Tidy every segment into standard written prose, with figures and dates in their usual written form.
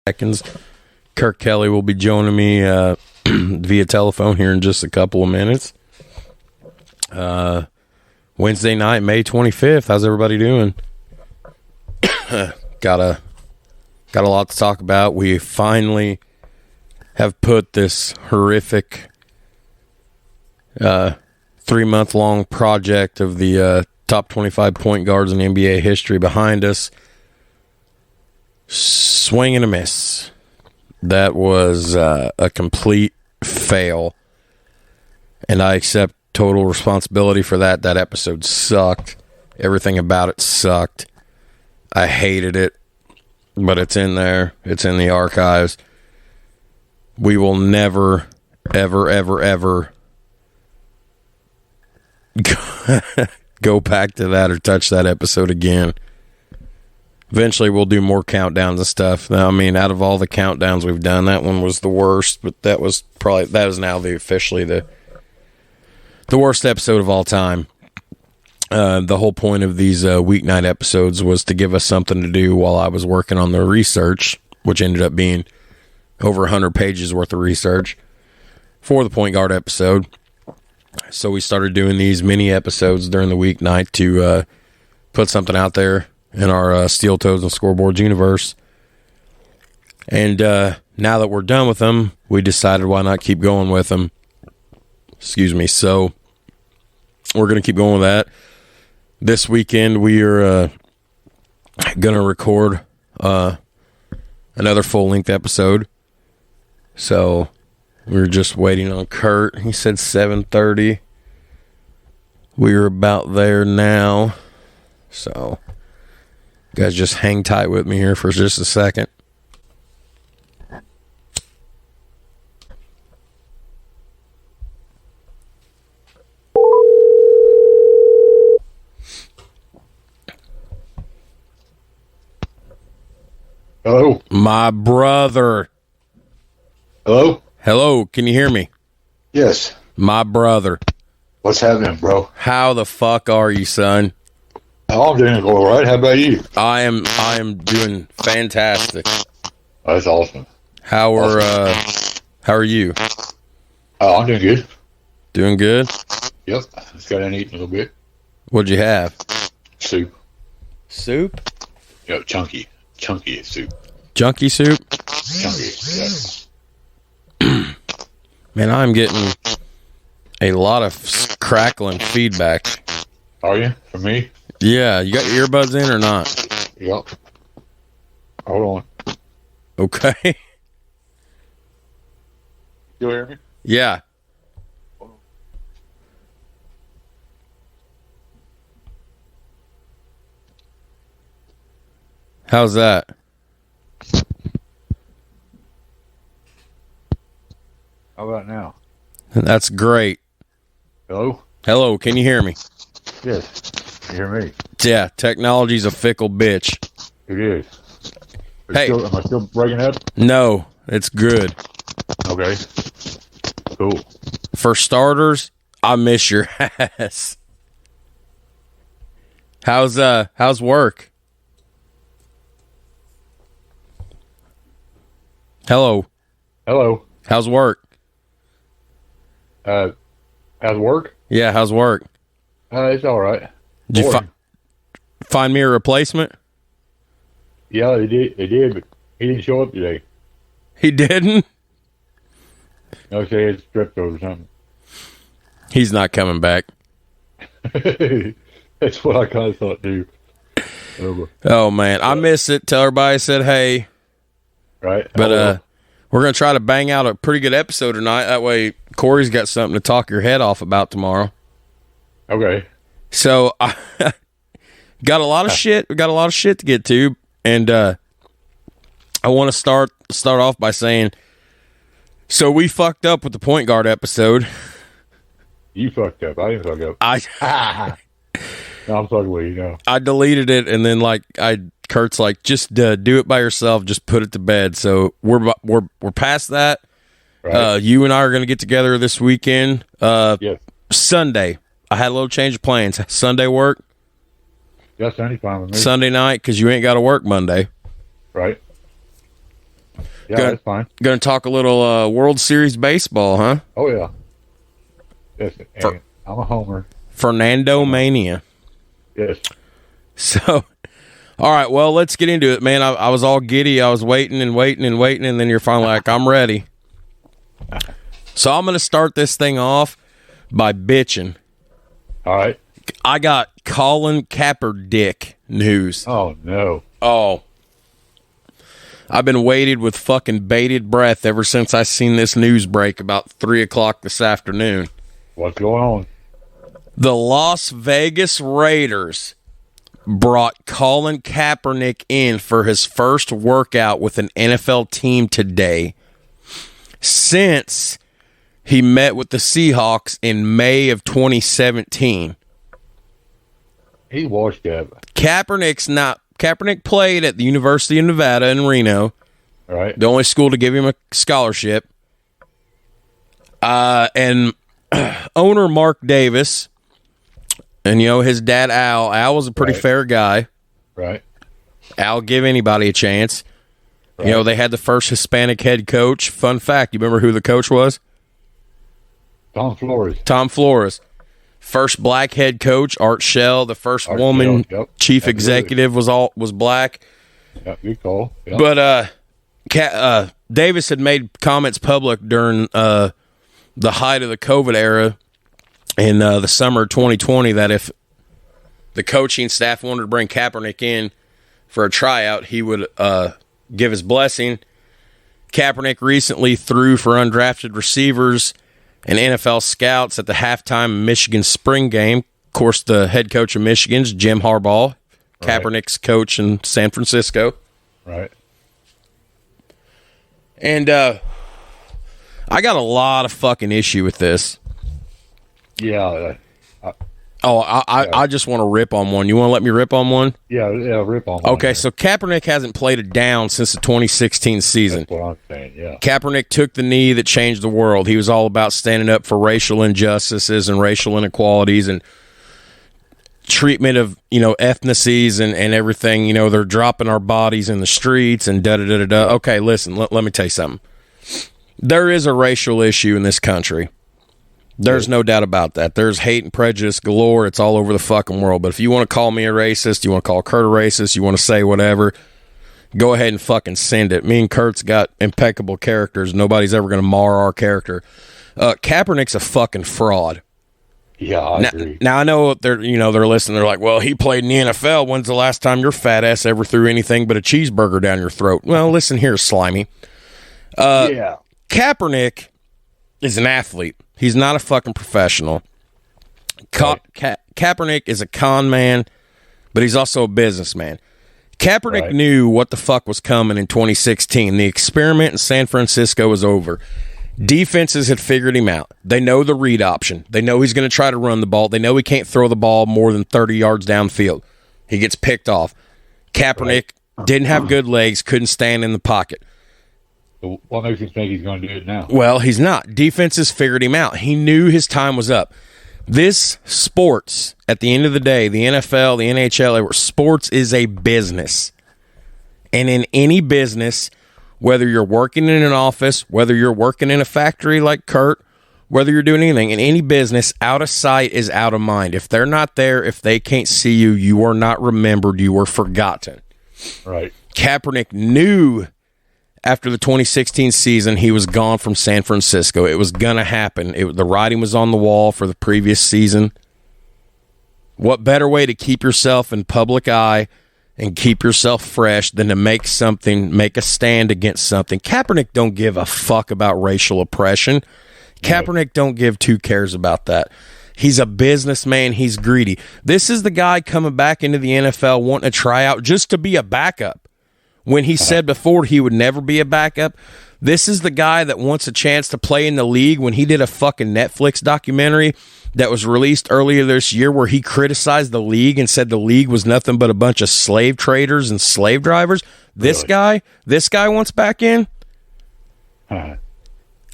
seconds. Kirk Kelly will be joining me via telephone here in just a couple of minutes. Wednesday night, May 25th. How's everybody doing? Got a lot to talk about. We finally have put this horrific 3-month-long project of the top 25 point guards in NBA history behind us. Swing and a miss. That was a complete fail, and I accept total responsibility for that. That episode sucked. Everything about it sucked. I hated it, but it's in there. It's in the archives. We will never, ever, ever, ever go back to that or touch that episode again. Eventually, we'll do more countdowns and stuff. I mean, out of all the countdowns we've done, that one was the worst. But that is now officially the worst episode of all time. The whole point of these weeknight episodes was to give us something to do while I was working on the research, which ended up being over 100 pages worth of research for the point guard episode. So we started doing these mini episodes during the weeknight to put something out there in our Steel Toes and Scoreboards universe. And now that we're done with them, we decided why not keep going with them. Excuse me. So we're going to keep going with that. This weekend, we are going to record another full-length episode. So we're just waiting on Kurt. He said 7:30. We're about there now. So you guys just hang tight with me here for just a second. Hello? My brother. Hello? Hello, can you hear me? Yes. My brother. What's happening, bro? How the fuck are you, son? Oh, I'm doing all right. How about you? I am doing fantastic. That's awesome. How are you? Oh, I'm doing good. Doing good? Yep. Just got in eating a little bit. What'd you have? Soup. Soup? Yep, chunky soup. Junkie soup? Chunky, yeah. Man, I'm getting a lot of crackling feedback. Are you? For me? Yeah, you got your earbuds in or not? Yep. Hold on. Okay. You hear me? Yeah. How's that? How about now? That's great. Hello? Hello, can you hear me? Yes. You hear me? Yeah, technology's a fickle bitch. It is. Hey. Am I still breaking up? No, it's good. Okay. Cool. For starters, I miss your ass. How's work? Hello. Hello. How's work? How's work? Yeah, how's work? It's all right. Did you find me a replacement? Yeah, they did, but he didn't show up today. He didn't? No, say it's strep throat or something. He's not coming back. That's what I kind of thought too. Oh man, I miss it. Tell everybody I said hey. Right. But we're gonna try to bang out a pretty good episode tonight. That way Corey's got something to talk your head off about tomorrow. Okay. So I got a lot of shit. We got a lot of shit to get to, and I want to start off by saying, so we fucked up with the point guard episode. You fucked up. I didn't fuck up. No, I'm fucking with you now. I deleted it, and then Kurt's like, just do it by yourself. Just put it to bed. So we're past that. Right. You and I are going to get together this weekend. Yes. Sunday. I had a little change of plans. Sunday work. Yeah, Sunday fine with me. Sunday night, because you ain't got to work Monday. Right. Yeah, that's fine. Going to talk a little World Series baseball, huh? Oh, yeah. Yes, I'm a homer. Fernando Mania. Yes. So, all right, well, let's get into it, man. I was all giddy. I was waiting, and then you're finally like, I'm ready. So I'm going to start this thing off by bitching. All right. I got Colin Cap-er-DICK news. Oh, no. Oh. I've been waited with fucking bated breath ever since I seen this news break about 3 o'clock this afternoon. What's going on? The Las Vegas Raiders brought Colin Kaepernick in for his first workout with an NFL team today since he met with the Seahawks in May of 2017. He washed up. Kaepernick played at the University of Nevada in Reno. Right. The only school to give him a scholarship. And owner Mark Davis, and his dad Al was a pretty fair guy. Right. Al give anybody a chance. Right. They had the first Hispanic head coach. Fun fact, you remember who the coach was? Tom Flores. First black head coach, Art Shell. The first woman chief executive was black. Yeah, good call. Yep. But Davis had made comments public during the height of the COVID era in the summer of 2020 that if the coaching staff wanted to bring Kaepernick in for a tryout, he would give his blessing. Kaepernick recently threw for undrafted receivers and NFL scouts at the halftime Michigan spring game. Of course, the head coach of Michigan's Jim Harbaugh, Kaepernick's coach in San Francisco. Right. And I got a lot of fucking issue with this. Yeah. I just want to rip on one. You want to let me rip on one? Yeah, rip on one. Okay, so Kaepernick hasn't played it down since the 2016 season. That's what I'm saying, yeah. Kaepernick took the knee that changed the world. He was all about standing up for racial injustices and racial inequalities and treatment of, ethnicities and everything. They're dropping our bodies in the streets and da-da-da-da-da. Okay, listen, let me tell you something. There is a racial issue in this country. There's no doubt about that. There's hate and prejudice galore. It's all over the fucking world. But if you want to call me a racist, you want to call Kurt a racist, you want to say whatever, go ahead and fucking send it. Me and Kurt's got impeccable characters. Nobody's ever going to mar our character. Kaepernick's a fucking fraud. Yeah, I agree. Now I know they're listening. They're like, well, he played in the NFL. When's the last time your fat ass ever threw anything but a cheeseburger down your throat? Well, listen here, Slimy. Kaepernick is an athlete. He's not a fucking professional. Kaepernick is a con man, but he's also a businessman. Kaepernick knew what the fuck was coming in 2016. The experiment in San Francisco was over. Defenses had figured him out. They know the read option. They know he's going to try to run the ball. They know he can't throw the ball more than 30 yards downfield. He gets picked off. Kaepernick didn't have good legs, couldn't stand in the pocket. What makes you think he's going to do it now? Well, he's not. Defenses figured him out. He knew his time was up. This sports, at the end of the day, the NFL, the NHL, sports is a business. And in any business, whether you're working in an office, whether you're working in a factory like Kurt, whether you're doing anything, in any business, out of sight is out of mind. If they're not there, if they can't see you, you are not remembered, you were forgotten. Right. Kaepernick knew after the 2016 season, he was gone from San Francisco. It was going to happen. The writing was on the wall for the previous season. What better way to keep yourself in public eye and keep yourself fresh than to make a stand against something? Kaepernick don't give a fuck about racial oppression. Kaepernick don't give two cares about that. He's a businessman. He's greedy. This is the guy coming back into the NFL wanting to try out just to be a backup. When he said before he would never be a backup, this is the guy that wants a chance to play in the league. When he did a fucking Netflix documentary that was released earlier this year where he criticized the league and said the league was nothing but a bunch of slave traders and slave drivers. This guy wants back in.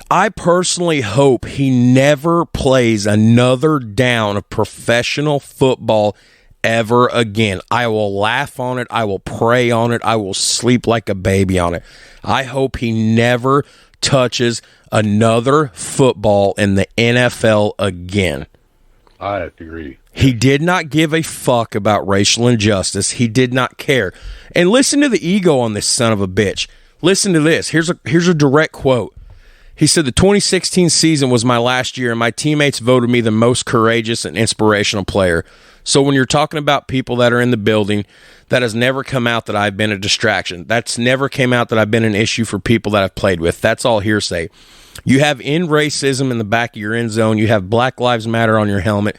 I personally hope he never plays another down of professional football ever again. I will laugh on it. I will pray on it. I will sleep like a baby on it. I hope he never touches another football in the NFL again. I have to agree. He did not give a fuck about racial injustice. He did not care. And listen to the ego on this son of a bitch. Listen to this. Here's a direct quote. He said, the 2016 season was my last year, and my teammates voted me the most courageous and inspirational player. So when you're talking about people that are in the building, that has never come out that I've been a distraction. That's never came out that I've been an issue for people that I've played with. That's all hearsay. You have in racism in the back of your end zone. You have Black Lives Matter on your helmet.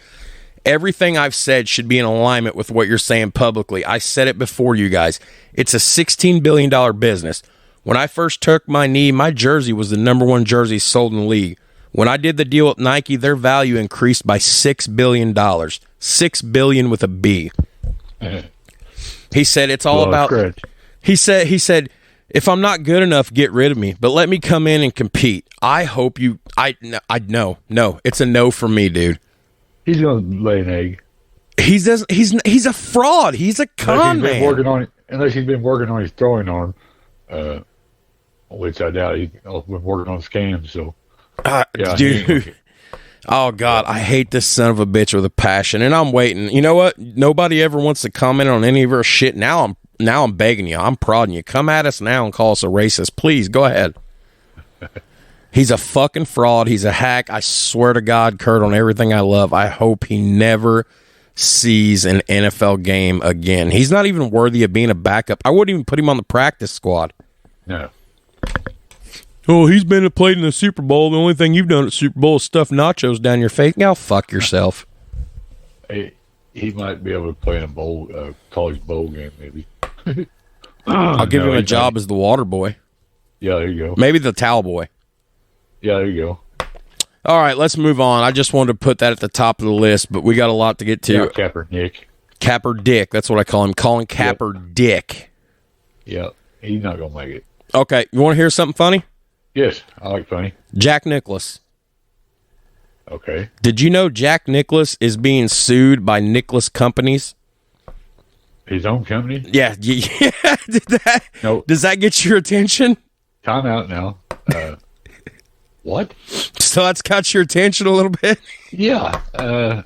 Everything I've said should be in alignment with what you're saying publicly. I said it before, you guys. It's a $16 billion business. When I first took my knee, my jersey was the number one jersey sold in the league. When I did the deal with Nike, their value increased by $6 billion. $6 billion with a B. He said it's all about... He said, if I'm not good enough, get rid of me, but let me come in and compete. I hope you... No. It's a no for me, dude. He's going to lay an egg. He's a fraud. He's a con man. Unless he's been working on his throwing arm, which I doubt. He's been working on scams, so... yeah, dude. Oh, God, I hate this son of a bitch with a passion, and I'm waiting. You know what? Nobody ever wants to comment on any of our shit. Now I'm begging you. I'm prodding you. Come at us now and call us a racist. Please, go ahead. He's a fucking fraud. He's a hack. I swear to God, Kurt, on everything I love, I hope he never sees an NFL game again. He's not even worthy of being a backup. I wouldn't even put him on the practice squad. No. Oh, he's been played in the Super Bowl. The only thing you've done at Super Bowl is stuff nachos down your face. Now fuck yourself. He might be able to play in a college bowl game, maybe. I'll give him a job as the water boy. Yeah, there you go. Maybe the towel boy. Yeah, there you go. All right, let's move on. I just wanted to put that at the top of the list, but we got a lot to get to. Yeah, Cap-er-Dick. Cap-er-DICK, that's what I call him. Colin Cap-er-DICK. Yeah, he's not going to make it. Okay, you want to hear something funny? Yes, I like funny. Jack Nicklaus. Okay. Did you know Jack Nicklaus is being sued by Nicklaus Companies? His own company? Yeah. No. Does that get your attention? Time out now. What? So that's got your attention a little bit? Yeah.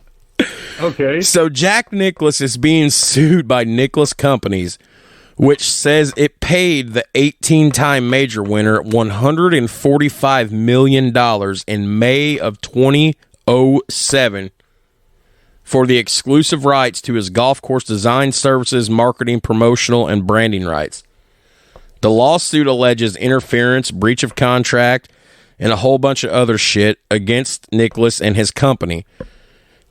Okay. So Jack Nicklaus is being sued by Nicklaus Companies, which says it paid the 18-time major winner $145 million in May of 2007 for the exclusive rights to his golf course design services, marketing, promotional, and branding rights. The lawsuit alleges interference, breach of contract, and a whole bunch of other shit against Nicklaus and his company.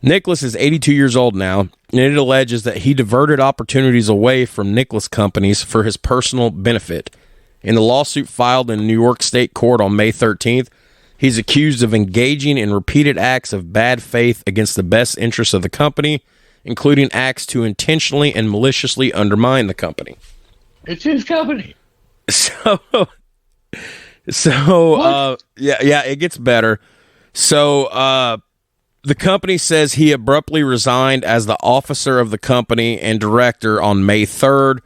Nicklaus is 82 years old now, and it alleges that he diverted opportunities away from Nicklaus Companies for his personal benefit. In the lawsuit filed in New York State Court on May 13th, he's accused of engaging in repeated acts of bad faith against the best interests of the company, including acts to intentionally and maliciously undermine the company. It's his company. Yeah, it gets better. So, the company says he abruptly resigned as the officer of the company and director on May 3rd.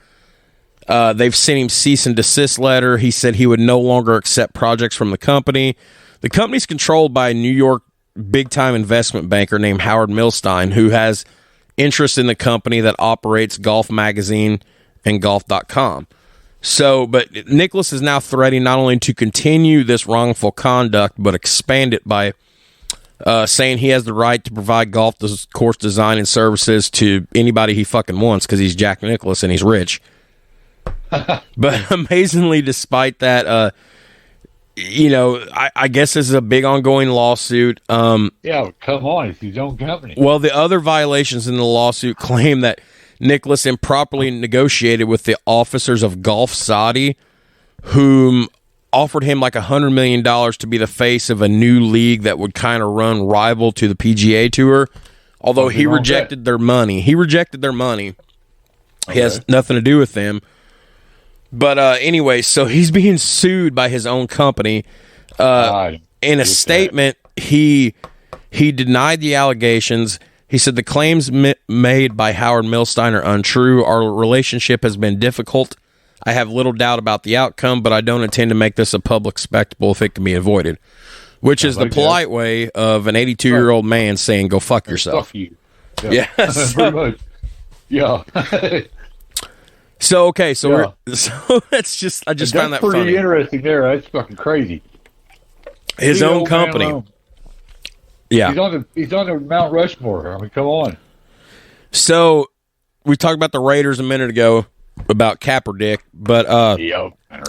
They've sent him cease and desist letter. He said he would no longer accept projects from the company. The company's controlled by a New York big-time investment banker named Howard Milstein, who has interest in the company that operates Golf Magazine and Golf.com. So, but Nicklaus is now threatening not only to continue this wrongful conduct, but expand it by saying he has the right to provide golf course design and services to anybody he fucking wants because he's Jack Nicklaus and he's rich. But amazingly, despite that, I guess this is a big ongoing lawsuit. Yeah, come on, it's his own company. Well, the other violations in the lawsuit claim that Nicklaus improperly negotiated with the officers of Golf Saudi, whom offered him like $100 million to be the face of a new league that would kind of run rival to the PGA Tour. Although he rejected their money. He rejected their money. Okay. He has nothing to do with them. But anyway, so he's being sued by his own company. In a statement, he denied the allegations. He said, the claims made by Howard Milstein are untrue. Our relationship has been difficult. I have little doubt about the outcome, but I don't intend to make this a public spectacle if it can be avoided. Which is the polite way of an 82-year-old man saying, go fuck yourself. Fuck you. Yeah. Pretty much. Yeah. So, okay, so it's just, I just found that pretty funny. Interesting there. That's fucking crazy. His own company. Yeah. He's on the Mount Rushmore. I mean, come on. So, we talked about the Raiders a minute ago about Cap-er-DICK, but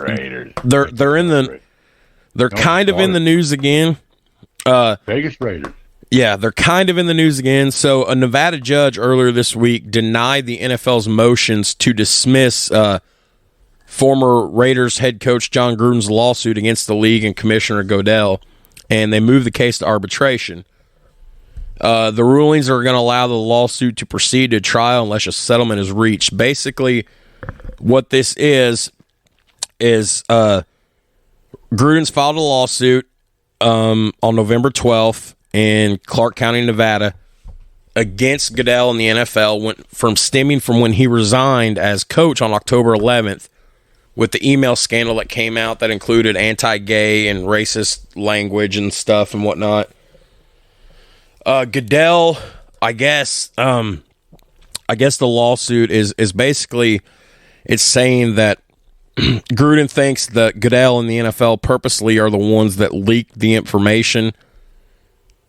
Raiders. They're in the kind of in the news again. Vegas Raiders. Yeah, they're kind of in the news again. So, a Nevada judge earlier this week denied the NFL's motions to dismiss former Raiders head coach John Gruden's lawsuit against the league and Commissioner Goodell, and they moved the case to arbitration. The rulings are going to allow the lawsuit to proceed to trial unless a settlement is reached. Basically, what this is Gruden's filed a lawsuit on November 12th in Clark County, Nevada, against Goodell and the NFL, stemming from when he resigned as coach on October 11th with the email scandal that came out that included anti-gay and racist language and stuff and whatnot. Goodell, I guess the lawsuit is basically, it's saying that Gruden thinks that Goodell and the NFL purposely are the ones that leaked the information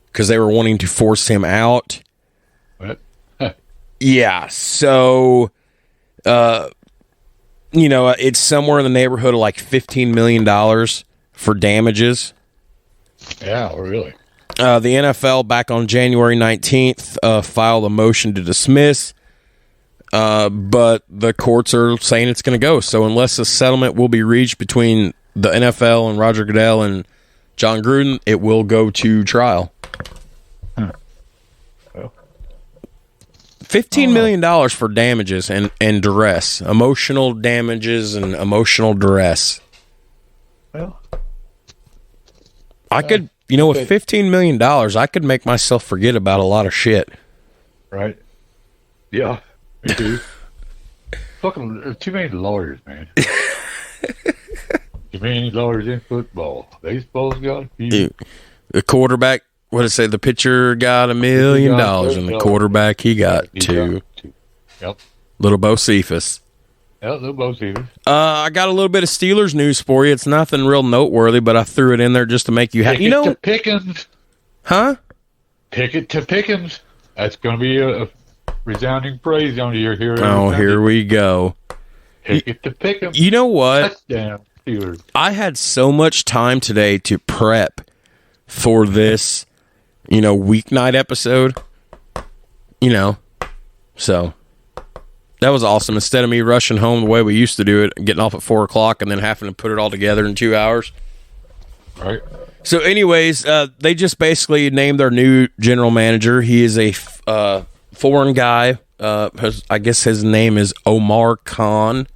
because they were wanting to force him out. What? Yeah, so, it's somewhere in the neighborhood of like $15 million for damages. Yeah, really. The NFL, back on January 19th, filed a motion to dismiss, but the courts are saying it's going to go. So unless a settlement will be reached between the NFL and Roger Goodell and John Gruden, it will go to trial. Well, $15 million for damages and duress. Emotional damages and emotional duress. Well, I could... with $15 million, I could make myself forget about a lot of shit. Right? Yeah, me too. Fucking too many lawyers, man. Too many lawyers in football. Baseball's got a few. The quarterback, what did it say? The pitcher got $1 million, and the quarterback, he got two. Yep. Little Bo Cephas. Yeah, little Bo Cephas. I got a little bit of Steelers news for you. It's nothing real noteworthy, but I threw it in there just to make you happy. To Pickens. Huh? Pick it to Pickens. That's going to be a resounding praise on your here. Oh, here we go. Pick it to Pickens. You know what? Touchdown, Steelers. I had so much time today to prep for this, weeknight episode. So that was awesome. Instead of me rushing home the way we used to do it, getting off at 4 o'clock and then having to put it all together in 2 hours. Right. So anyways, they just basically named their new general manager. He is a foreign guy. I guess his name is Omar Khan.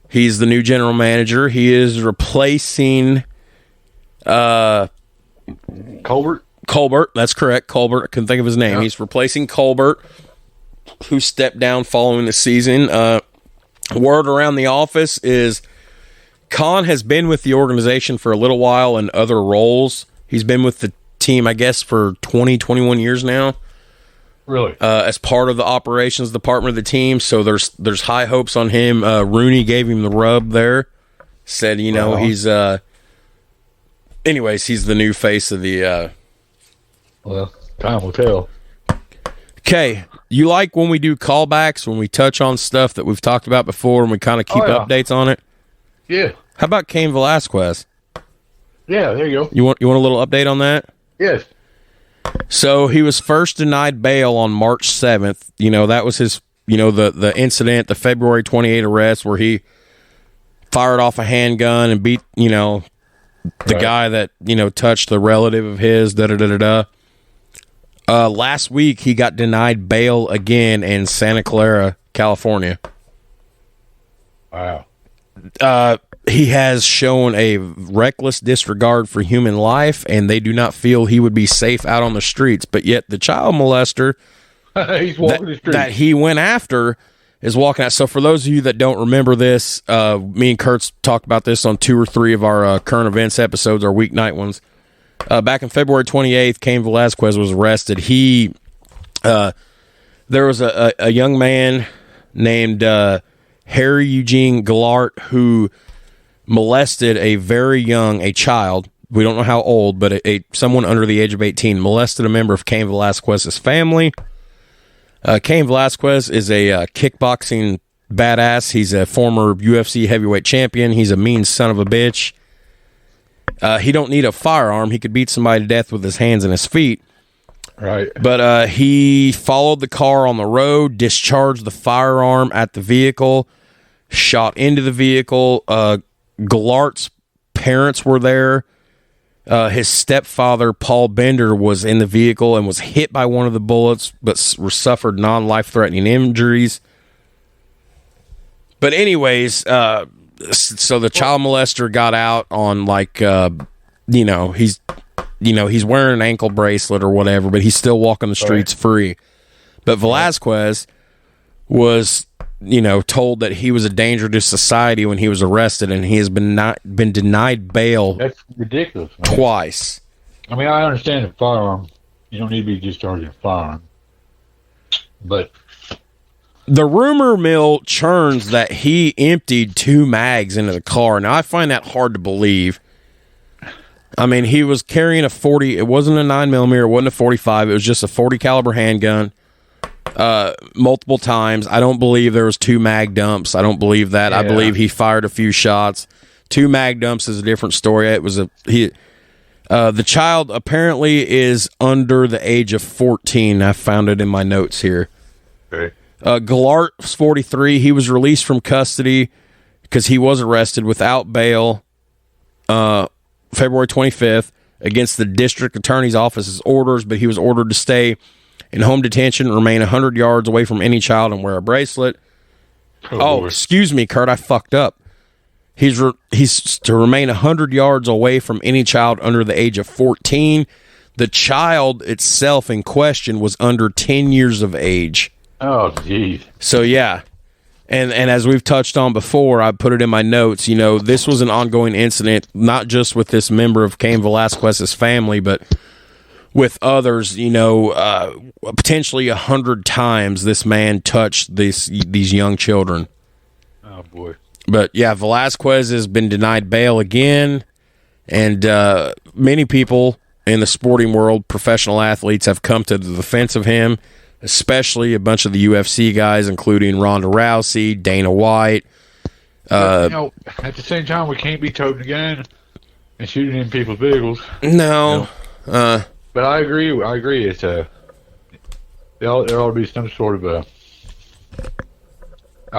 He's the new general manager. He is replacing Colbert. Colbert, that's correct. Colbert, I couldn't think of his name. Yeah. He's replacing Colbert, who stepped down following the season. Word around the office is Khan has been with the organization for a little while in other roles. He's been with the team, I guess, for 20, 21 years now. Really? As part of the operations department of the team, so there's high hopes on him. Rooney gave him the rub there. Said, he's... anyways, he's the new face of the... Well, time will tell. Okay, you like when we do callbacks, when we touch on stuff that we've talked about before and we kind of keep updates on it? Yeah. How about Cain Velasquez? Yeah, there you go. You want a little update on that? Yes. So he was first denied bail on March 7th. That was his, the incident, the February 28 arrest where he fired off a handgun and beat, the guy that, touched the relative of his, da-da-da-da-da. Last week, he got denied bail again in Santa Clara, California. Wow. he has shown a reckless disregard for human life, and they do not feel he would be safe out on the streets. But yet the child molester he's walking the streets that he went after is walking out. So for those of you that don't remember this, me and Kurt's talked about this on 2 or 3 of our current events episodes, our weeknight ones. Back on February 28th, Cain Velasquez was arrested. There was a young man named Harry Eugene Gillart who molested a child. We don't know how old, but someone under the age of 18 molested a member of Cain Velasquez's family. Cain Velasquez is a kickboxing badass. He's a former UFC heavyweight champion. He's a mean son of a bitch. He don't need a firearm. He could beat somebody to death with his hands and his feet. Right. But he followed the car on the road, discharged the firearm at the vehicle, shot into the vehicle. Gillart's parents were there. His stepfather, Paul Bender, was in the vehicle and was hit by one of the bullets, but suffered non-life-threatening injuries. But anyways, so the child molester got out on he's wearing an ankle bracelet or whatever, but he's still walking the streets free. But Velasquez was, told that he was a danger to society when he was arrested, and he has been denied bail. That's ridiculous, man. Twice. I mean, I understand a firearm. You don't need to be discharging a firearm. But the rumor mill churns that he emptied 2 mags into the car. Now, I find that hard to believe. I mean, he was carrying a 40. It wasn't a 9mm. It wasn't a 45. It was just a 40 caliber handgun. Multiple times. I don't believe there was 2 mag dumps. I don't believe that. Yeah. I believe he fired a few shots. 2 mag dumps is a different story. It was the child apparently is under the age of 14. I found it in my notes here. Okay. Gillart's 43. He was released from custody because he was arrested without bail February 25th against the district attorney's office's orders, but he was ordered to stay in home detention, remain 100 yards away from any child, and wear a bracelet. Excuse me, Kurt, I fucked up. He's to remain 100 yards away from any child under the age of 14. The child itself in question was under 10 years of age. Oh, geez. So, yeah. And as we've touched on before, I put it in my notes, this was an ongoing incident, not just with this member of Cain Velasquez's family, but with others, potentially 100 times this man touched these young children. Oh, boy. But, yeah, Velasquez has been denied bail again, and many people in the sporting world, professional athletes, have come to the defense of him, especially a bunch of the UFC guys, including Ronda Rousey, Dana White. At the same time, we can't be toting a gun and shooting in people's vehicles. No. But I agree. It's there ought to be some sort of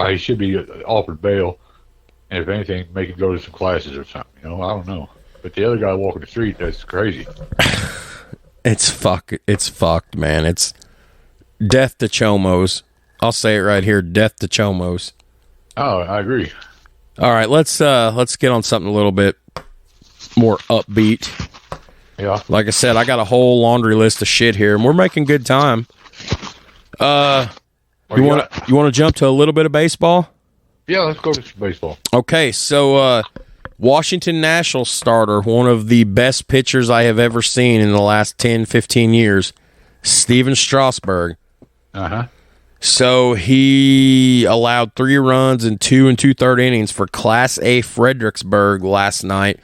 he should be offered bail, and if anything, make him go to some classes or something. I don't know. But the other guy walking the street, that's crazy. It's fucked, man. It's death to Chomos. I'll say it right here, death to Chomos. Oh, I agree. All right, let's get on something a little bit more upbeat. Yeah. Like I said, I got a whole laundry list of shit here, and we're making good time. You want to jump to a little bit of baseball? Yeah, let's go to some baseball. Okay, so Washington Nationals starter, one of the best pitchers I have ever seen in the last 10, 15 years, Steven Strasburg. Uh-huh. So he allowed 3 runs in 2 2/3 innings for Class A Fredericksburg last night.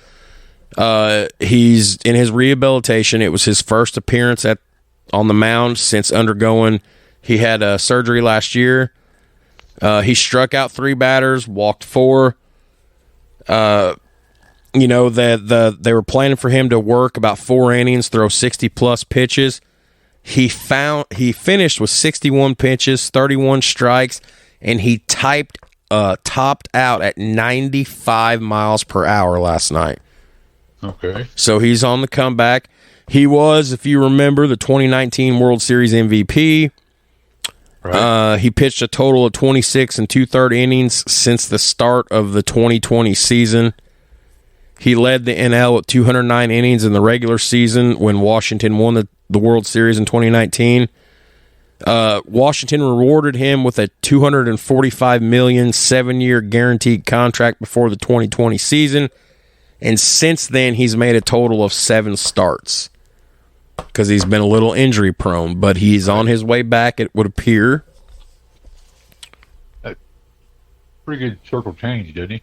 He's in his rehabilitation. It was his first appearance on the mound since undergoing. He had surgery last year. He struck out 3 batters, walked 4. They were planning for him to work about 4 innings, throw 60+ pitches. He finished with 61 pitches, 31 strikes, and he topped out at 95 miles per hour last night. Okay. So he's on the comeback. He was, if you remember, the 2019 World Series MVP. Right. He pitched a total of 26 and 2/3 innings since the start of the 2020 season. He led the NL with 209 innings in the regular season when Washington won the World Series in 2019. Washington rewarded him with a $245 million 7-year guaranteed contract before the 2020 season, and since then he's made a total of 7 starts because he's been a little injury prone, but he's on his way back, it would appear. Pretty good circle change, didn't he?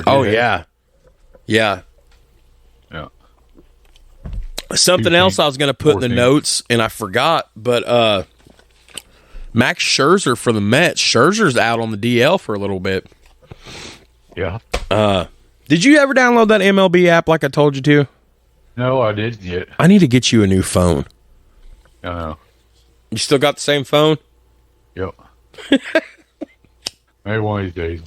Oh, yeah. Yeah. Yeah. Something else I was going to put in the notes, and I forgot, but Max Scherzer for the Mets. Scherzer's out on the DL for a little bit. Yeah. Did you ever download that MLB app like I told you to? No, I didn't yet. I need to get you a new phone. I know. You still got the same phone? Yep. Maybe one of these days.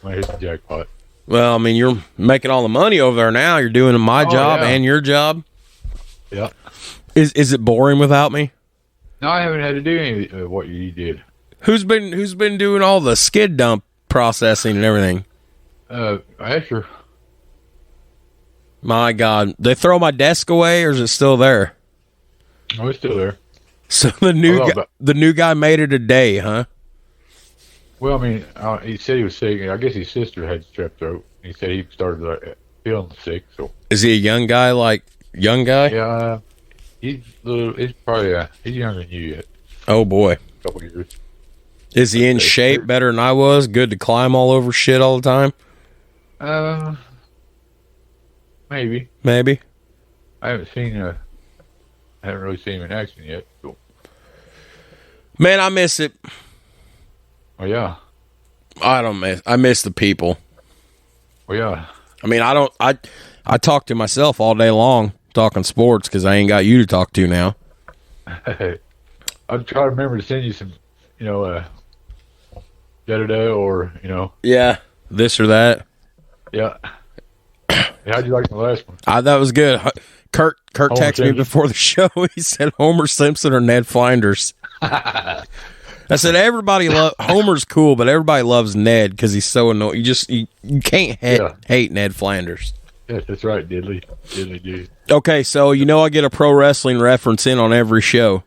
Might hit the jackpot. Well, I mean, you're making all the money over there now. You're doing my job and your job. Yeah. Is it boring without me? No, I haven't had to do any of what you did. Who's been doing all the skid dump processing and everything? Asher. My God, they throw my desk away, or is it still there? Oh, it's still there. So the new guy made it a day, huh? Well, I mean, he said he was sick. I guess his sister had strep throat. He said he started feeling sick. So is he a young guy? Yeah, he's little. He's probably he's younger than you yet. Oh boy, a couple years. Is he in shape better than I was? Good to climb all over shit all the time? Maybe. I haven't really seen him in action yet. So. Man, I miss it. Oh yeah. I miss the people. Oh yeah. I mean, I talk to myself all day long talking sports because I ain't got you to talk to now. I'll try to remember to send you some, da-da-da or, Yeah, this or that. Yeah. How'd you like the last one? That was good. Kurt texted me before the show. He said Homer Simpson or Ned Flanders. I said Homer's cool, but everybody loves Ned because he's so annoying. You can't hate Ned Flanders. Yes, that's right, Diddley dude. Okay, so I get a pro wrestling reference in on every show.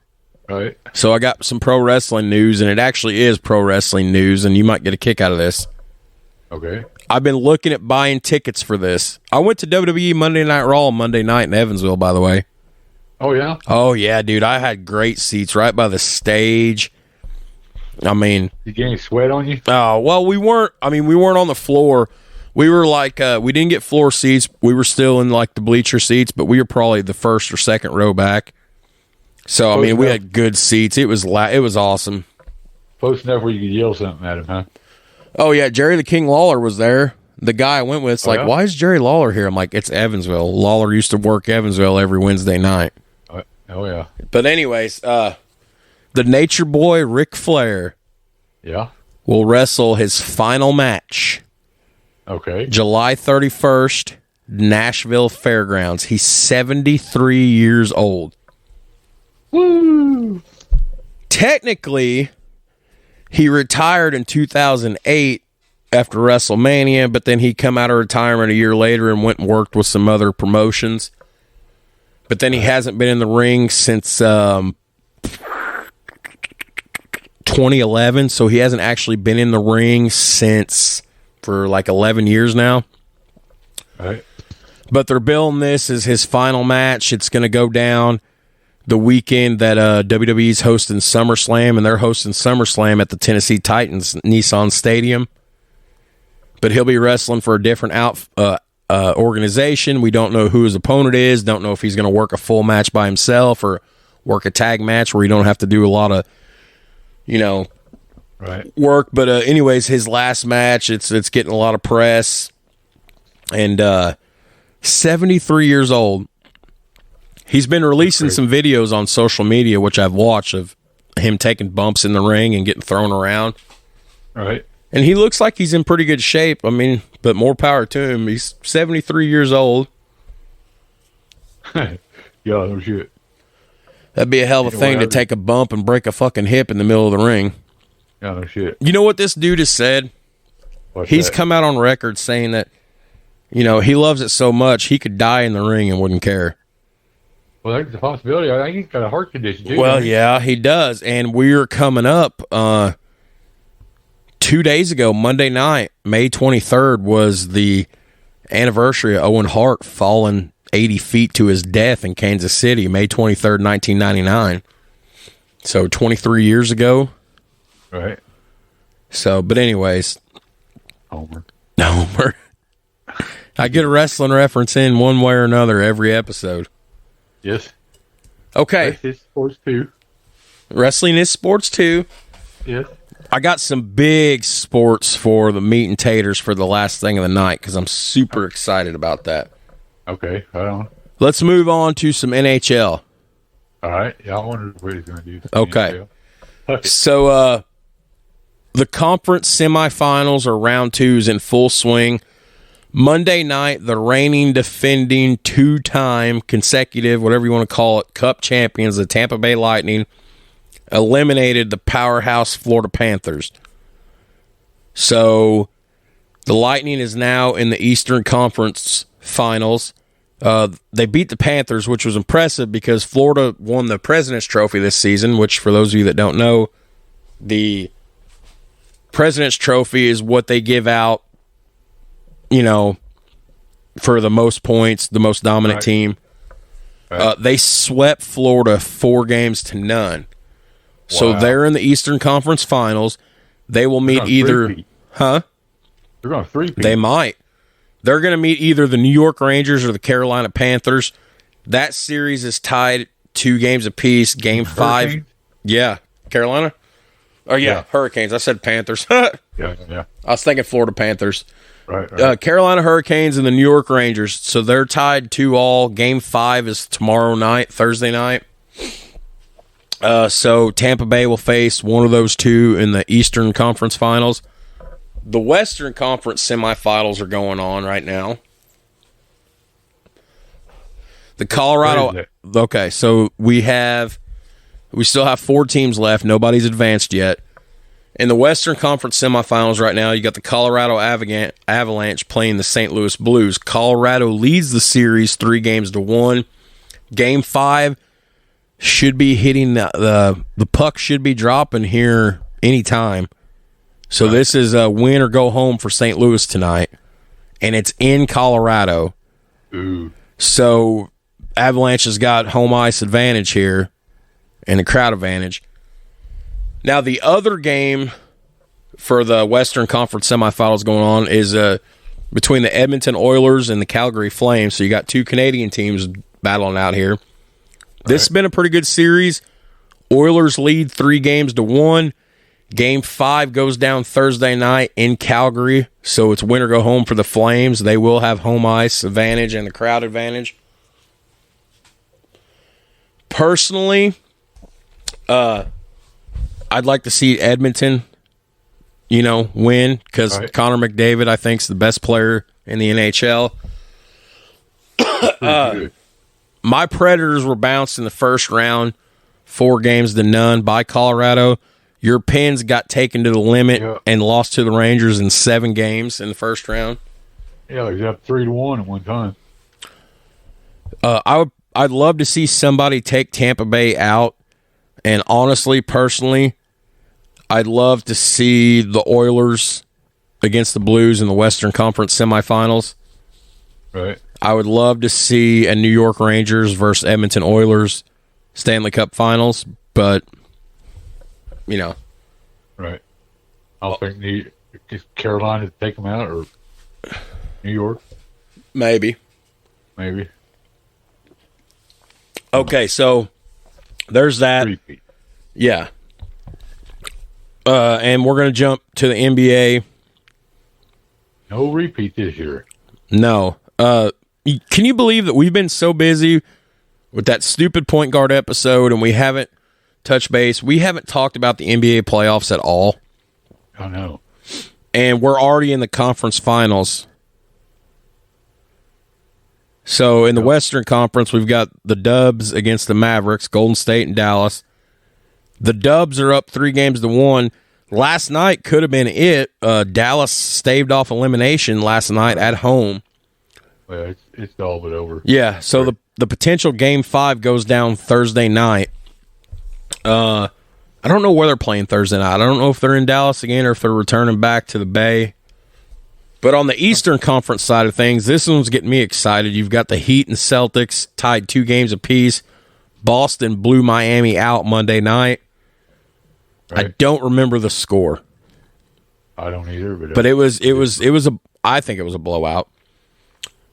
Right. So I got some pro wrestling news, and it actually is pro wrestling news, and you might get a kick out of this. Okay. I've been looking at buying tickets for this. I went to WWE Monday Night Raw Monday night in Evansville, by the way. Oh, yeah? Oh, yeah, dude. I had great seats right by the stage. I mean... You get any sweat on you? Oh, well, we weren't on the floor. We were we didn't get floor seats. We were still in the bleacher seats, but we were probably the first or second row back. So, we had good seats. It was awesome. Close enough where you could yell something at him, huh? Oh, yeah, Jerry the King Lawler was there. The guy I went with, why is Jerry Lawler here? I'm like, it's Evansville. Lawler used to work Evansville every Wednesday night. Oh, yeah. But anyways, the Nature Boy, Ric Flair, will wrestle his final match. Okay. July 31st, Nashville Fairgrounds. He's 73 years old. Woo! Technically, he retired in 2008 after WrestleMania, but then he come out of retirement a year later and went and worked with some other promotions. But then he hasn't been in the ring since 2011, so he hasn't actually been in the ring for 11 years now. All right. But they're billing this as his final match. It's going to go down the weekend that WWE's hosting SummerSlam, and they're hosting SummerSlam at the Tennessee Titans Nissan Stadium. But he'll be wrestling for a different organization. We don't know who his opponent is. Don't know if he's going to work a full match by himself or work a tag match where you don't have to do a lot of, work. But anyways, his last match, it's getting a lot of press. And 73 years old. He's been releasing some videos on social media, which I've watched, of him taking bumps in the ring and getting thrown around. All right. And he looks like he's in pretty good shape. But more power to him. He's 73 years old. Yeah, no shit. That'd be a hell of a thing to take a bump and break a fucking hip in the middle of the ring. Yeah, no shit. You know what this dude has said? He's come out on record saying that, he loves it so much he could die in the ring and wouldn't care. Well, that's a possibility. I think he's got a heart condition, too. Well, yeah, he does. And we're coming up 2 days ago, Monday night, May 23rd, was the anniversary of Owen Hart falling 80 feet to his death in Kansas City, May 23rd, 1999. So 23 years ago. Right. So, but anyways. Homer. I get a wrestling reference in one way or another every episode. Yes. Okay. It's sports too. Wrestling is sports too. Yes. I got some big sports for the meat and taters for the last thing of the night because I'm super excited about that. Okay, right on. Let's move on to some NHL. All right. Yeah, I wondered what he's going to do. Okay. So, the conference semifinals or round 2 is in full swing. Monday night, the reigning, defending, 2-time consecutive, whatever you want to call it, Cup champions, the Tampa Bay Lightning, eliminated the powerhouse Florida Panthers. So, the Lightning is now in the Eastern Conference Finals. They beat the Panthers, which was impressive because Florida won the President's Trophy this season, which, for those of you that don't know, the President's Trophy is what they give out, for the most points, the most dominant team. Right. They swept Florida 4-0. So they're in the Eastern Conference Finals. They will meet either... Huh? They're going to 3-peat. They might. They're going to meet either the New York Rangers or the Carolina Panthers. That series is tied 2 games apiece. Game 5. Hurricanes? Yeah. Carolina? Oh, yeah. Hurricanes. I said Panthers. Yeah. I was thinking Florida Panthers. Right. Carolina Hurricanes and the New York Rangers. So they're tied 2-2. Game 5 is tomorrow night, Thursday night. So Tampa Bay will face one of those two in the Eastern Conference Finals. The Western Conference semifinals are going on right now. The Colorado... Okay, so we still have 4 teams left. Nobody's advanced yet. In the Western Conference semifinals right now, you got the Colorado Avalanche playing the St. Louis Blues. Colorado leads the series 3-1. Game 5 should be hitting the puck should be dropping here anytime. So this is a win or go home for St. Louis tonight, and it's in Colorado. Ooh. So Avalanche has got home ice advantage here and a crowd advantage. Now, the other game for the Western Conference semifinals going on is between the Edmonton Oilers and the Calgary Flames. So you got 2 Canadian teams battling out here. This has been a pretty good series. Oilers lead 3-1. Game 5 goes down Thursday night in Calgary. So it's win or go home for the Flames. They will have home ice advantage and the crowd advantage. Personally, I'd like to see Edmonton, win because Connor McDavid, I think, is the best player in the NHL. My Predators were bounced in the first round, 4-0 by Colorado. Your Pens got taken to the limit and lost to the Rangers in 7 games in the first round. Yeah, they got 3-1 at one time. I'd love to see somebody take Tampa Bay out. And honestly, personally, I'd love to see the Oilers against the Blues in the Western Conference semifinals. Right. I would love to see a New York Rangers versus Edmonton Oilers Stanley Cup Finals, but, Right. I don't think Carolina to take them out or New York. Maybe. Okay, so there's that. Repeat. Yeah. And we're going to jump to the NBA. No repeat this year. No. Can you believe that we've been so busy with that stupid point guard episode and we haven't touched base? We haven't talked about the NBA playoffs at all. I know. And we're already in the conference finals. So in the Western Conference, we've got the Dubs against the Mavericks, Golden State and Dallas. The Dubs are up 3-1. Last night could have been it. Dallas staved off elimination last night at home. Well, it's all but over. Yeah, so the potential Game 5 goes down Thursday night. I don't know where they're playing Thursday night. I don't know if they're in Dallas again or if they're returning back to the Bay. But on the Eastern Conference side of things, this one's getting me excited. You've got the Heat and Celtics tied 2 games apiece. Boston blew Miami out Monday night. Right. I don't remember the score. I don't either, but it was I think it was a blowout.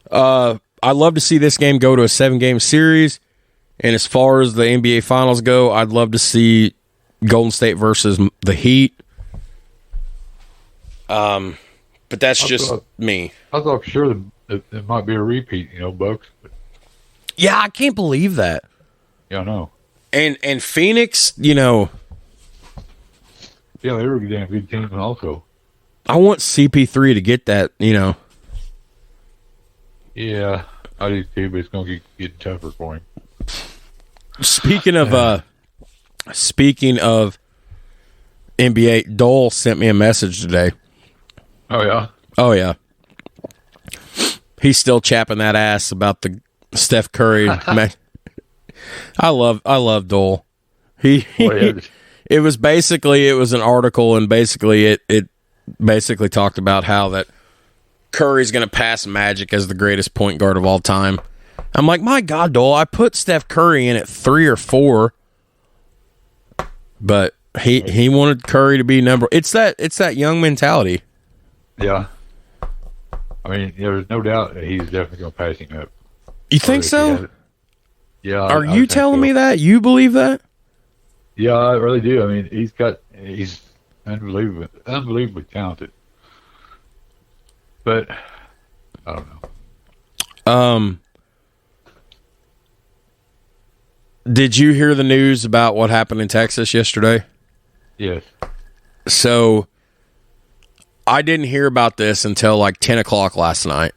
I'd love to see this game go to a 7-game series, and as far as the NBA Finals go, I'd love to see Golden State versus the Heat. But that's me. I thought for sure it might be a repeat, Bucks. But... Yeah, I can't believe that. Yeah, I know. And Phoenix, Yeah, they were a damn good team also. I want CP3 to get that, Yeah, I do too, but it's going to get tougher for him. Speaking of NBA, Dole sent me a message today. Oh, yeah? Oh, yeah. He's still chapping that ass about the Steph Curry. I love Dole. It was an article, and basically it basically talked about how that Curry's going to pass Magic as the greatest point guard of all time. I'm like, my God, Dole, I put Steph Curry in at 3 or 4, but he wanted Curry to be number. It's that young mentality. Yeah. I mean, there's no doubt that he's definitely going to pass him up. You think so? Yeah. Are you telling me that? You believe that? Yeah, I really do. I mean, he's unbelievably talented. But I don't know. Did you hear the news about what happened in Texas yesterday? Yes. So I didn't hear about this until like 10 o'clock last night.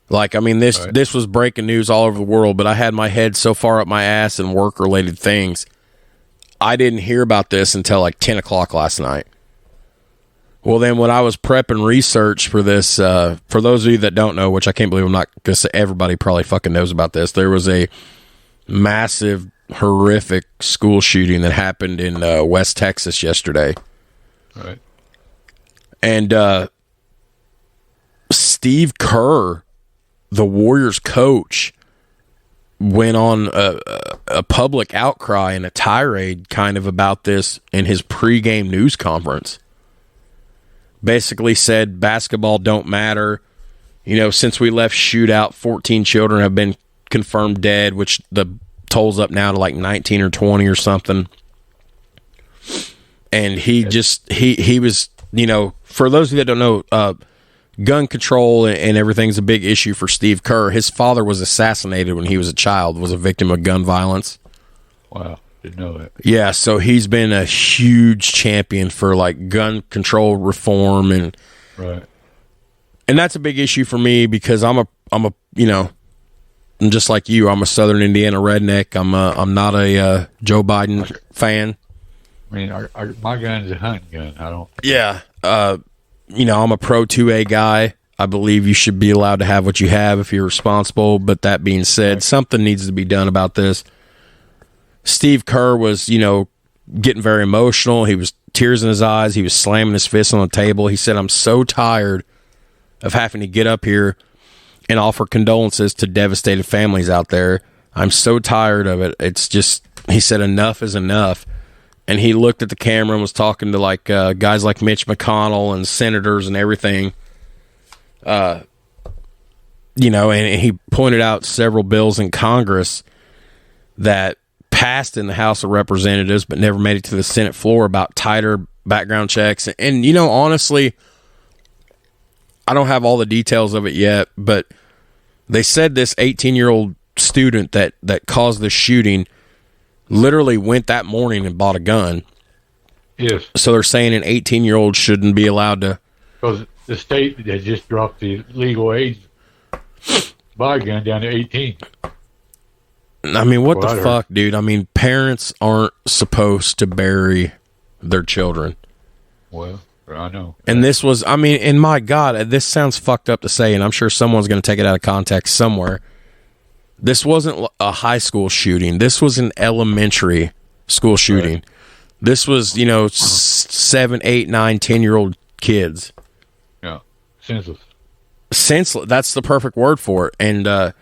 Like, I mean, this was breaking news all over the world, but I had my head so far up my ass in work-related things. I didn't hear about this until like 10 o'clock last night. Well, then when I was prepping research for this, for those of you that don't know, which I can't believe I'm not going to say everybody probably fucking knows about this, there was a massive, horrific school shooting that happened in West Texas yesterday. Right. And Steve Kerr, the Warriors coach, went on a public outcry and a tirade kind of about this in his pregame news conference. Basically said basketball don't matter. Since we left shootout, 14 children have been confirmed dead, which the toll's up now to like 19 or 20 or something. And he was, for those of you that don't know, gun control and everything's a big issue for Steve Kerr. His father was assassinated when he was a child, was a victim of gun violence. Wow. Didn't know that. Yeah, so he's been a huge champion for like gun control reform and that's a big issue for me because I'm just like you. I'm a Southern Indiana redneck. I'm not a Joe Biden fan. I mean, my gun's a hunting gun. I don't. Yeah, I'm a pro 2A guy. I believe you should be allowed to have what you have if you're responsible. But that being said, something needs to be done about this. Steve Kerr was, getting very emotional. He was tears in his eyes. He was slamming his fist on the table. He said, I'm so tired of having to get up here and offer condolences to devastated families out there. I'm so tired of it. It's just, he said, enough is enough. And he looked at the camera and was talking to like guys like Mitch McConnell and senators and everything. And he pointed out several bills in Congress that passed in the House of Representatives but never made it to the Senate floor about tighter background checks. And honestly, I don't have all the details of it yet, but they said this 18-year-old student that caused the shooting literally went that morning and bought a gun. Yes. So they're saying an 18-year-old shouldn't be allowed to. Because the state has just dropped the legal age buy a gun down to 18. I mean, what the fuck, dude? I mean, parents aren't supposed to bury their children. Well, I know. And this was, I mean, and my God, this sounds fucked up to say, and I'm sure someone's going to take it out of context somewhere. This wasn't a high school shooting. This was an elementary school shooting. Right. This was, 7, 8, 9, 10-year-old kids. Yeah. Senseless. Senseless. That's the perfect word for it. And,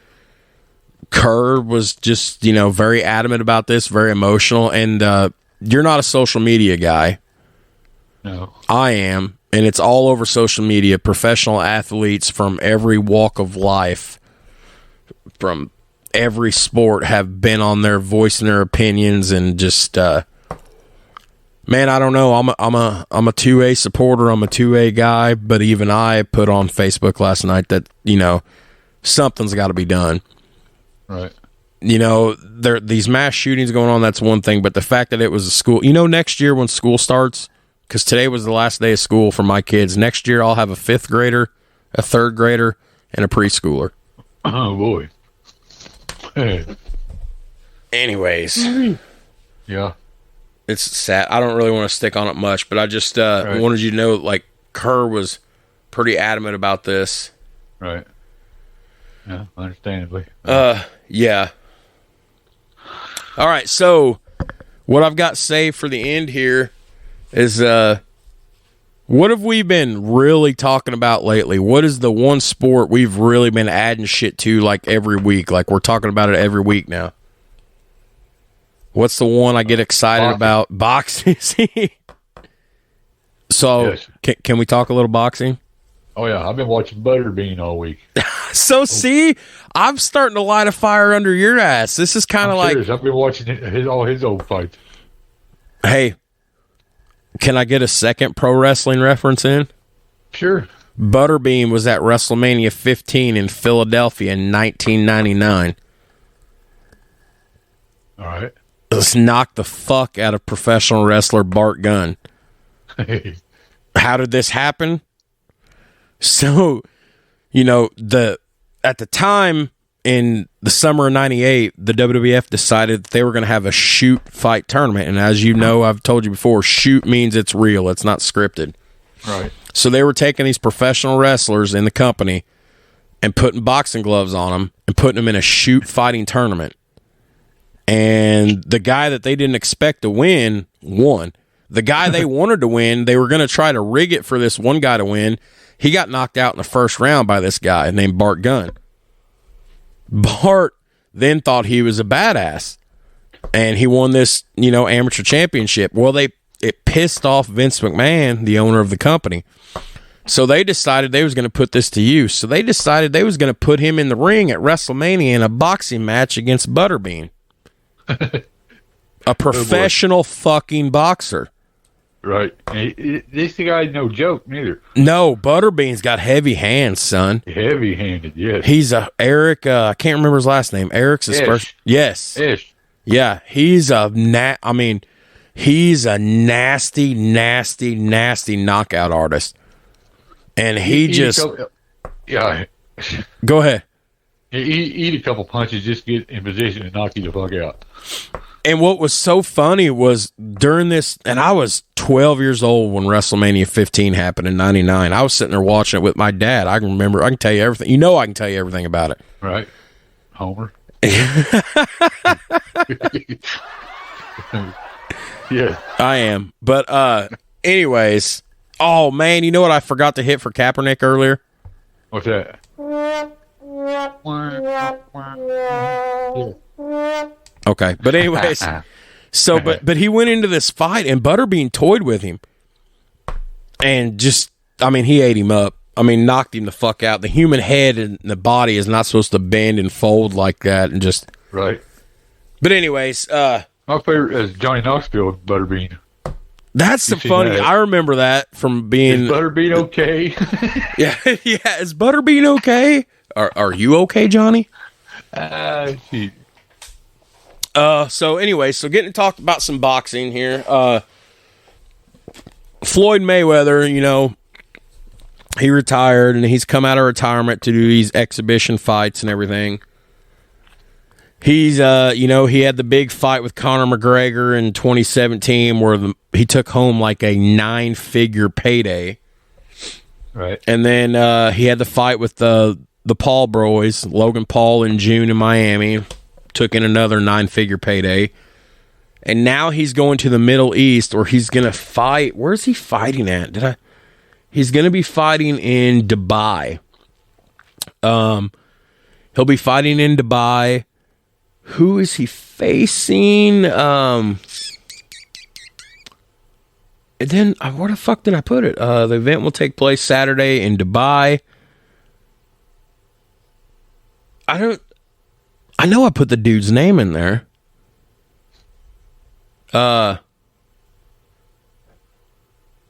Kerr was just, very adamant about this, very emotional. And you're not a social media guy. No. I am. And it's all over social media. Professional athletes from every walk of life, from every sport, have been on there voicing their opinions. And just, man, I don't know. I'm a 2A supporter. I'm a 2A guy. But even I put on Facebook last night that, something's got to be done. Right. There these mass shootings going on, that's one thing, but the fact that it was a school, next year when school starts, because today was the last day of school for my kids, next year I'll have a 5th grader, a 3rd grader, and a preschooler. Oh, boy. Anyways. Yeah. It's sad. I don't really want to stick on it much, but I just wanted you to know, like, Kerr was pretty adamant about this. Right. Yeah, understandably. Yeah. All right, so what I've got saved for the end here is what have we been really talking about lately? What is the one sport we've really been adding shit to, like, every week? Like, we're talking about it every week now. What's the one I get excited about? Boxing. So, yes. Can we talk a little boxing? Oh, yeah. I've been watching Butterbean all week. So, see, I'm starting to light a fire under your ass. This is kind of like... I've been watching all his old fights. Hey, can I get a second pro wrestling reference in? Sure. Butterbean was at WrestleMania 15 in Philadelphia in 1999. All right. Let's knock the fuck out of professional wrestler Bart Gunn. How did this happen? So, at the time in the summer of 98, the WWF decided that they were going to have a shoot fight tournament. And as you know, I've told you before, shoot means it's real. It's not scripted. Right. So they were taking these professional wrestlers in the company and putting boxing gloves on them and putting them in a shoot fighting tournament. And the guy that they didn't expect to win won. The guy they wanted to win, they were going to try to rig it for this one guy to win. He got knocked out in the first round by this guy named Bart Gunn. Bart then thought he was a badass, and he won this, amateur championship. Well, it pissed off Vince McMahon, the owner of the company. So they decided they was going to put this to use. So they decided they was going to put him in the ring at WrestleMania in a boxing match against Butterbean. A professional fucking boxer. Right. This guy's no joke, neither. No, Butterbean's got heavy hands, son. Heavy-handed, yes. He's Eric, I can't remember his last name. Eric's his first. Yes. Ish. Yeah, he's he's a nasty, nasty, nasty knockout artist. And yeah. Go ahead. Eat a couple punches, just get in position and knock you the fuck out. And what was so funny was during this, and I was 12 years old when WrestleMania 15 happened in 99. I was sitting there watching it with my dad. I can tell you everything. I can tell you everything about it. Right. Homer. Yeah. I am. But anyways, oh man, you know what I forgot to hit for Kaepernick earlier? What's that? Okay, but anyways, so but he went into this fight and Butterbean toyed with him, and he ate him up. Knocked him the fuck out. The human head and the body is not supposed to bend and fold like that, and just right. But anyways, my favorite is Johnny Knoxville Butterbean. That's the funny. That? I remember that from being. Is Butterbean okay? yeah. Is Butterbean okay? Are you okay, Johnny? So anyway, getting to talk about some boxing here. Floyd Mayweather, he retired, and he's come out of retirement to do these exhibition fights and everything. He's, he had the big fight with Conor McGregor in 2017 where he took home like a 9-figure payday. Right. And then he had the fight with the Paul boys, Logan Paul, in June in Miami. Took in another 9-figure payday. And now he's going to the Middle East, or he's going to fight. Where's he fighting at? He's going to be fighting in Dubai. He'll be fighting in Dubai. Who is he facing? And then, where the fuck did I put it? The event will take place Saturday in Dubai. I know I put the dude's name in there.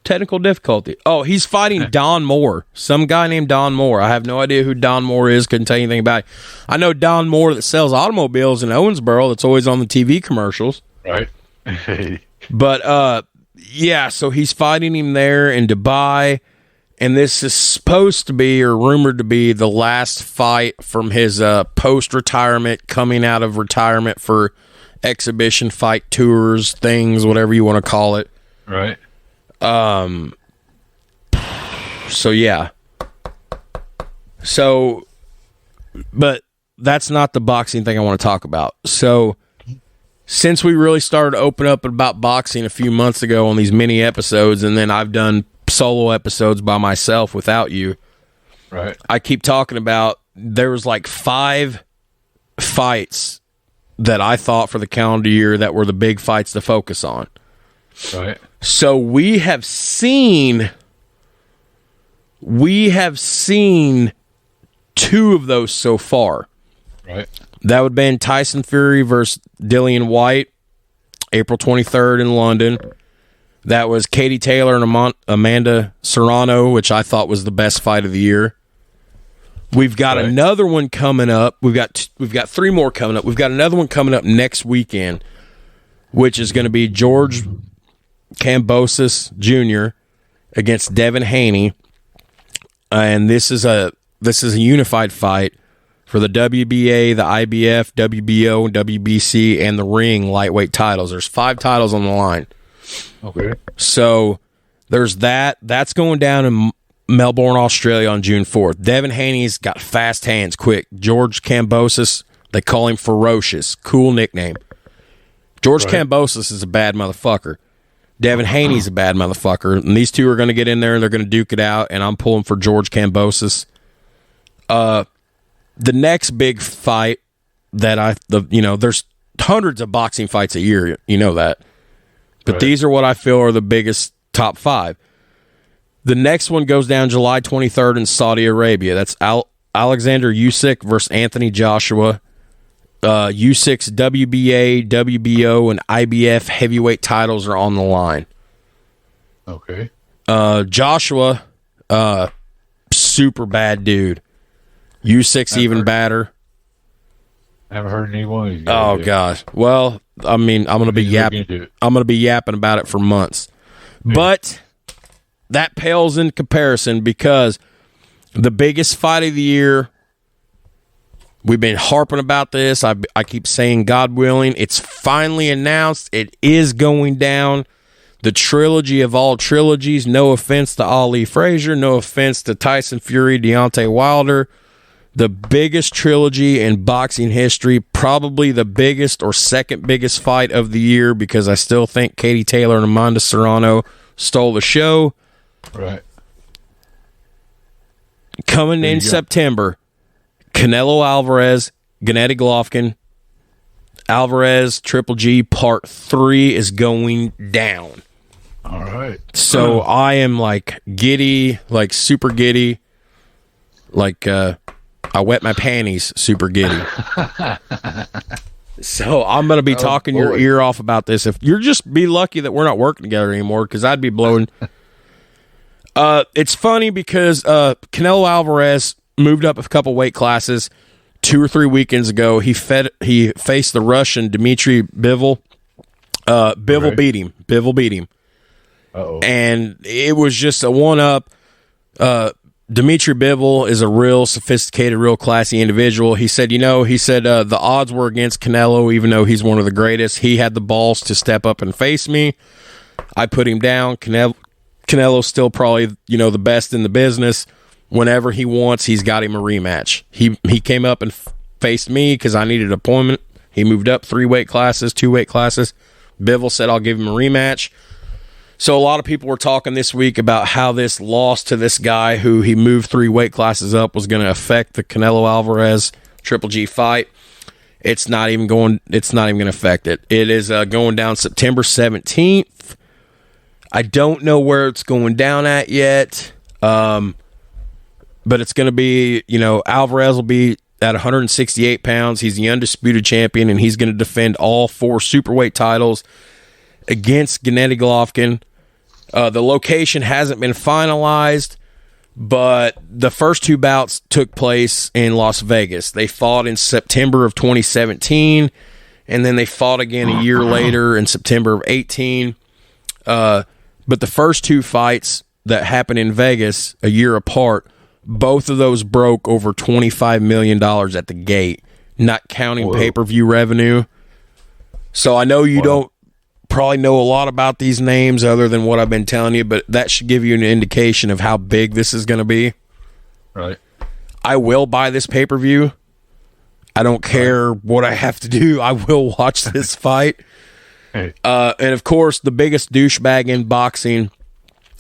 Technical difficulty. Oh, he's fighting Don Moore. Some guy named Don Moore. I have no idea who Don Moore is. Couldn't tell you anything about it. I know Don Moore that sells automobiles in Owensboro. That's always on the TV commercials. Right. But, yeah, so he's fighting him there in Dubai. And this is supposed to be, or rumored to be, the last fight from his post-retirement, coming out of retirement for exhibition fight tours, things, whatever you want to call it. Right. So yeah. So, but that's not the boxing thing I want to talk about. So, since we really started to open up about boxing a few months ago on these mini episodes, and then I've done solo episodes by myself without you. Right. I keep talking about there was like 5 fights that I thought for the calendar year that were the big fights to focus on. Right. So we have seen 2 of those so far. Right. That would have been Tyson Fury versus Dillian White, April 23rd in London. That was Katie Taylor and Amanda Serrano, which I thought was the best fight of the year. We've got another one coming up. We've got 3 more coming up. We've got another one coming up next weekend, which is going to be George Kambosos Jr. against Devin Haney, and this is a unified fight for the WBA, the IBF, WBO, WBC, and the ring lightweight titles. There's 5 titles on the line. Okay. So there's that. That's going down in Melbourne, Australia on June 4th. Devin Haney's got fast hands, quick. George Kambosos, they call him Ferocious. Cool nickname. George Kambosos is a bad motherfucker. Devin Haney's a bad motherfucker. And these 2 are going to get in there and they're going to duke it out, and I'm pulling for George Kambosos. The next big fight that there's hundreds of boxing fights a year, you know that. But these are what I feel are the biggest top 5. The next one goes down July 23rd in Saudi Arabia. That's Alexander Usyk versus Anthony Joshua. Usyk's WBA, WBO, and IBF heavyweight titles are on the line. Okay. Joshua, super bad dude. Usyk's even badder. I haven't heard anyone of these guys yet. Gosh. Well, I mean, I'm gonna be yapping about it for months. Yeah. But that pales in comparison, because the biggest fight of the year, we've been harping about this. I keep saying, God willing, it's finally announced. It is going down. The trilogy of all trilogies. No offense to Ali Frazier. No offense to Tyson Fury, Deontay Wilder. The biggest trilogy in boxing history. Probably the biggest or second biggest fight of the year, because I still think Katie Taylor and Amanda Serrano stole the show. Right. Coming in September, Canelo Alvarez, Gennady Golovkin, Alvarez, Triple G, Part 3 is going down. All right. So I am like giddy, like super giddy, like I wet my panties, super giddy. So I'm going to be talking your ear off about this. If you're just be lucky that we're not working together anymore, because I'd be blowing. It's funny because Canelo Alvarez moved up a couple weight classes 2 or 3 weekends ago. He faced the Russian Dmitry Bivol. Bivol beat him. Uh-oh. And it was just a one-up. Dmitry Bivol is a real sophisticated, real classy individual. He said, the odds were against Canelo, even though he's one of the greatest. He had the balls to step up and face me. I put him down. Canelo's still probably, the best in the business. Whenever he wants, he's got him a rematch. He came up and faced me because I needed an appointment. He moved up 3 weight classes, 2 weight classes. Bivol said, I'll give him a rematch. So a lot of people were talking this week about how this loss to this guy who he moved 3 weight classes up was going to affect the Canelo Alvarez Triple G fight. It's not even going to affect it. It is going down September 17th. I don't know where it's going down at yet. But it's going to be, Alvarez will be at 168 pounds. He's the undisputed champion, and he's going to defend all 4 superweight titles against Gennady Golovkin. The location hasn't been finalized, but the first 2 bouts took place in Las Vegas. They fought in September of 2017, and then they fought again a year later in September of 18. But the first 2 fights that happened in Vegas a year apart, both of those broke over $25 million at the gate, not counting pay-per-view revenue. So I know you don't probably know a lot about these names other than what I've been telling you, but that should give you an indication of how big this is going to be. Right. I will buy this pay-per-view. I don't care what I have to do. I will watch this fight. Hey. And of course, the biggest douchebag in boxing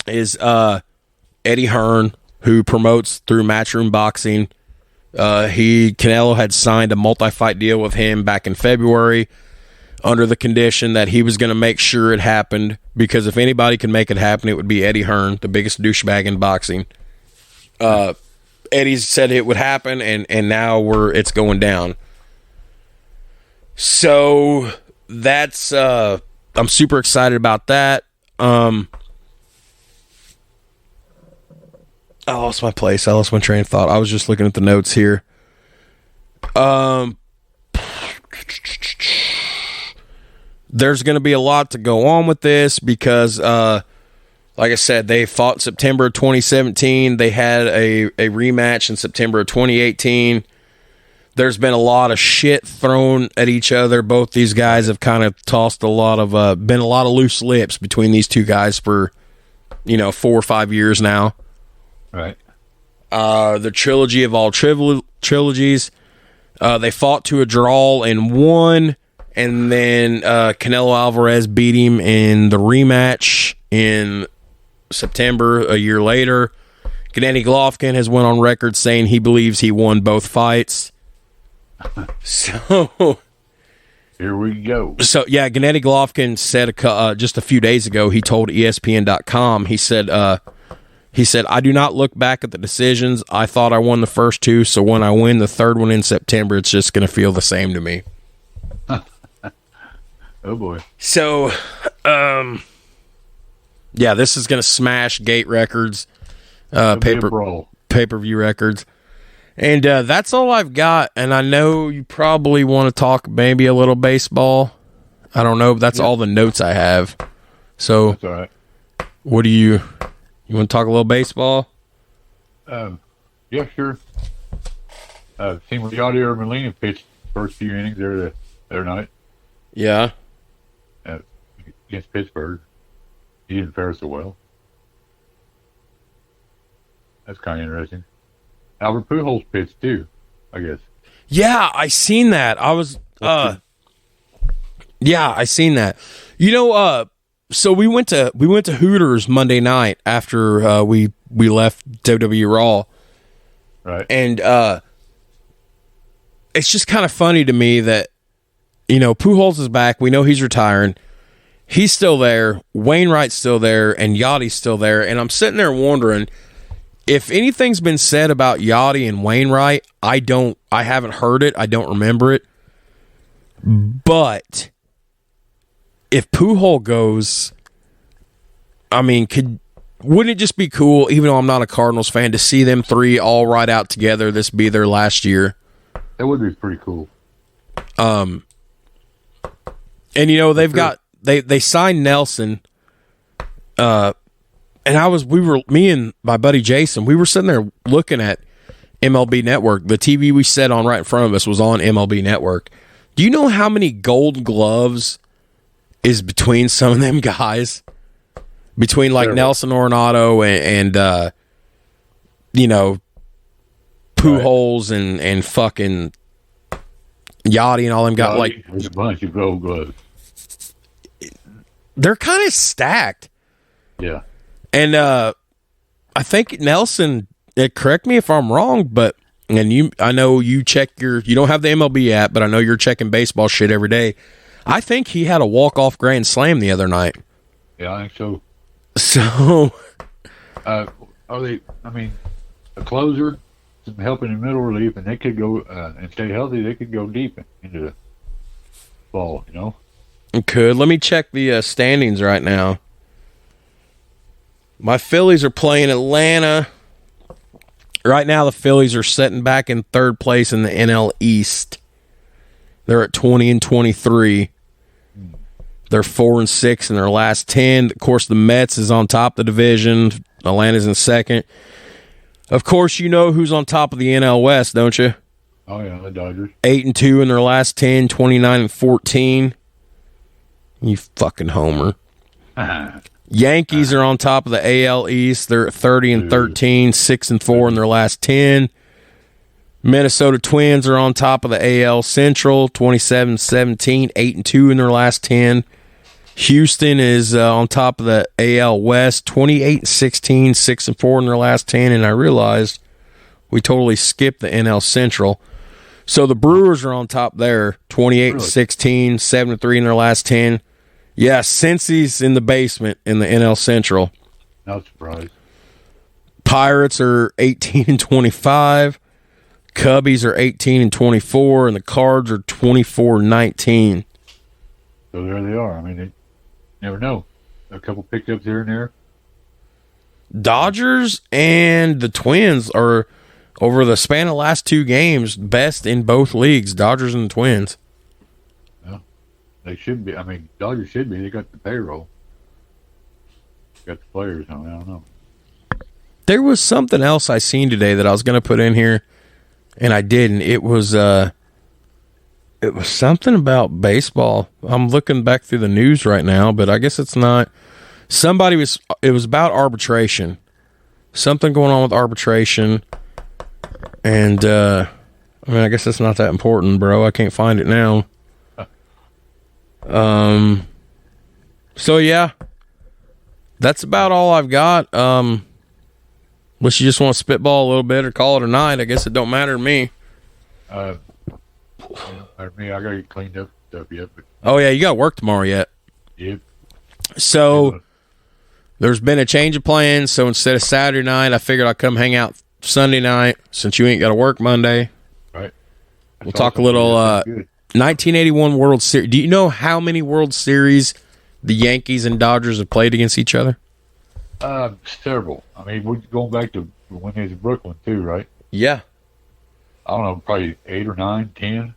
is Eddie Hearn, who promotes through Matchroom Boxing. Canelo had signed a multi-fight deal with him back in February under the condition that he was going to make sure it happened, because if anybody could make it happen, it would be Eddie Hearn, the biggest douchebag in boxing. Eddie said it would happen, and now it's going down. So that's I'm super excited about that. I lost my place. I lost my train of thought. I was just looking at the notes here. There's going to be a lot to go on with this because, like I said, they fought September 2017. They had a rematch in September of 2018. There's been a lot of shit thrown at each other. Both these guys have kind of tossed been a lot of loose lips between these 2 guys for, 4 or 5 years now. Right. The trilogy of all trilogies. They fought to a draw and won, and then Canelo Alvarez beat him in the rematch in September a year later. Gennady Golovkin has went on record saying he believes he won both fights. So here we go. So yeah, Gennady Golovkin said just a few days ago, he told ESPN.com, he said, I do not look back at the decisions. I thought I won the first 2, so when I win the 3rd one in September, it's just going to feel the same to me. Oh, boy. So, yeah, this is going to smash gate records, pay-per-view records. And that's all I've got, and I know you probably want to talk maybe a little baseball. I don't know, but that's all the notes I have. So, that's all right. What do you want to talk a little baseball? Yeah, sure. Team with Yadier Molina pitched first few innings there the other night. Yeah. Against Pittsburgh. He didn't fare so well. That's kind of interesting. Albert Pujols pitched too, I guess. Yeah, I seen that. I was yeah, I seen that. So we went to Hooters Monday night after we left WWE Raw. Right. And it's just kind of funny to me that Pujols is back. We know he's retiring. He's still there. Wainwright's still there, and Yachty's still there. And I'm sitting there wondering if anything's been said about Yachty and Wainwright. I haven't heard it. I don't remember it. But if Pujols goes, I mean, wouldn't it just be cool, even though I'm not a Cardinals fan, to see them 3 all ride out together? This be their last year. That would be pretty cool. And they've got they signed Nelson me and my buddy Jason, we were sitting there looking at MLB Network. The TV we set on right in front of us was on MLB Network. Do you know how many Gold Gloves is between some of them guys? Between like Nelson Arenado and Pujols and fucking Yachty and all them got like there's a bunch of Gold Gloves. They're kind of stacked. Yeah. And I think Nelson, correct me if I'm wrong, but I know you don't have the MLB app, but I know you're checking baseball shit every day. I think he had a walk-off grand slam the other night. Yeah, I think so. So, are they? I mean, a closer, some help in the middle relief, and they could go and stay healthy. They could go deep into the ball. Could. Let me check the standings right now. My Phillies are playing Atlanta. Right now, the Phillies are sitting back in third place in the NL East. They're at 20-23. They're 4-6 in their last 10. Of course, the Mets is on top of the division. Atlanta's in second. Of course, you know who's on top of the NL West, don't you? Oh, yeah, the Dodgers. 8-2 in their last 10, 29-14. You fucking homer. Yankees are on top of the AL East. They're at 30-13, 6-4 in their last 10. Minnesota Twins are on top of the AL Central, 27-17, 8-2 in their last 10. Houston is on top of the AL West, 28-16, 6-4 in their last 10. And I realized we totally skipped the NL Central. So the Brewers are on top there, 28-16, 7-3 in their last 10. Yeah, Cincy's in the basement in the NL Central. Not surprised. Pirates are 18-25. Cubbies are 18-24, and the Cards are 24-19. So there they are. I mean, you never know. A couple pickups here and there. Dodgers and the Twins are, over the span of the last two games, best in both leagues, Dodgers and the Twins. They should be. I mean, Dodgers should be. They got the payroll. Got the players. I don't know. There was something else I seen today that I was going to put in here, and I didn't. It was something about baseball. I'm looking back through the news right now, but I guess it's not. It was about arbitration. Something going on with arbitration, and I guess it's not that important, bro. I can't find it now. So yeah, that's about all I've got. Unless you just want to spitball a little bit or call it a night, I guess it don't matter to me. I gotta get cleaned up stuff yet. But, oh yeah, you got work tomorrow yet? Yep. So there's been a change of plans. So instead of Saturday night, I figured I'd come hang out Sunday night since you ain't got to work Monday. Right. We'll talk a little. 1981 World Series. Do you know how many World Series the Yankees and Dodgers have played against each other? Several. I mean, we're going back to when they was in Brooklyn too, right? Yeah. I don't know, probably 8 or 9, 10.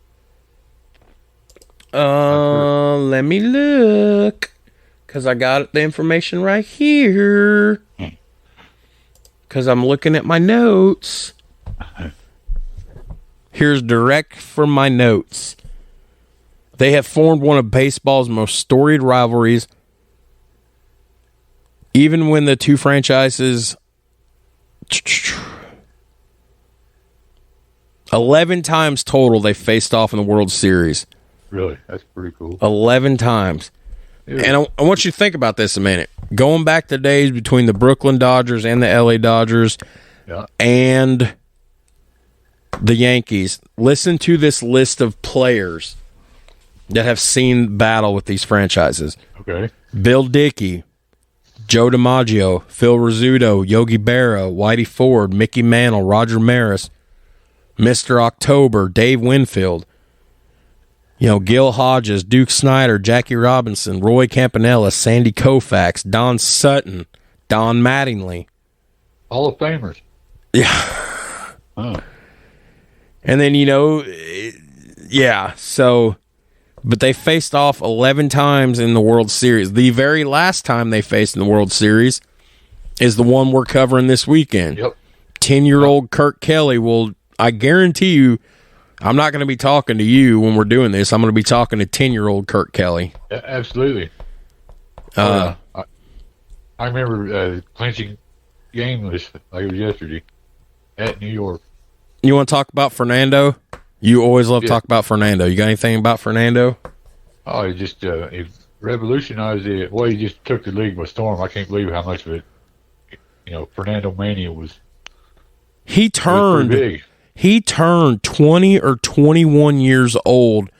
Let me look, because I got the information right here. Because I'm looking at my notes. Here's direct from my notes. They have formed one of baseball's most storied rivalries. Even when the two franchises 11 times total they faced off in the World Series. Really? That's pretty cool. 11 times. Yeah. And I want you to think about this a minute. Going back to days between the Brooklyn Dodgers and the LA Dodgers and the Yankees. Listen to this list of players that have seen battle with these franchises. Okay. Bill Dickey, Joe DiMaggio, Phil Rizzuto, Yogi Berra, Whitey Ford, Mickey Mantle, Roger Maris, Mr. October, Dave Winfield, Gil Hodges, Duke Snyder, Jackie Robinson, Roy Campanella, Sandy Koufax, Don Sutton, Don Mattingly. Hall of Famers. Yeah. Oh. And then, but they faced off 11 times in the World Series. The very last time they faced in the World Series, is the one we're covering this weekend. Yep. 10-year-old Kirk Kelly will, I guarantee you, I'm not going to be talking to you when we're doing this. I'm going to be talking to 10-year-old Kirk Kelly. Absolutely. I remember clinching game was like it was yesterday at New York. You want to talk about Fernando? You always love to talk about Fernando. You got anything about Fernando? Oh, he just he revolutionized it. Well, he just took the league by storm. I can't believe how much of it, Fernando Mania was. He turned big. He turned 20 or 21 years old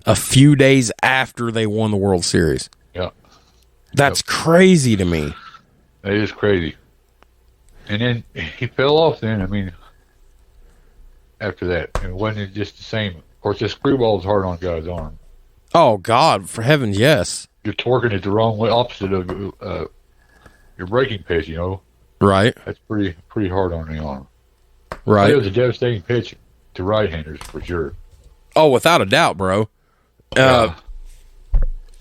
a few days after they won the World Series. Yeah. That's crazy to me. That is crazy. And then he fell off then. I mean, after that. And it wasn't just the same. Of course, the screwball's hard on a guy's arm. Oh, God, for heaven, yes. You're torquing it the wrong way, opposite of your breaking pitch, Right. That's pretty hard on the arm. Right. It was a devastating pitch to right-handers, for sure. Oh, without a doubt, bro. Yeah.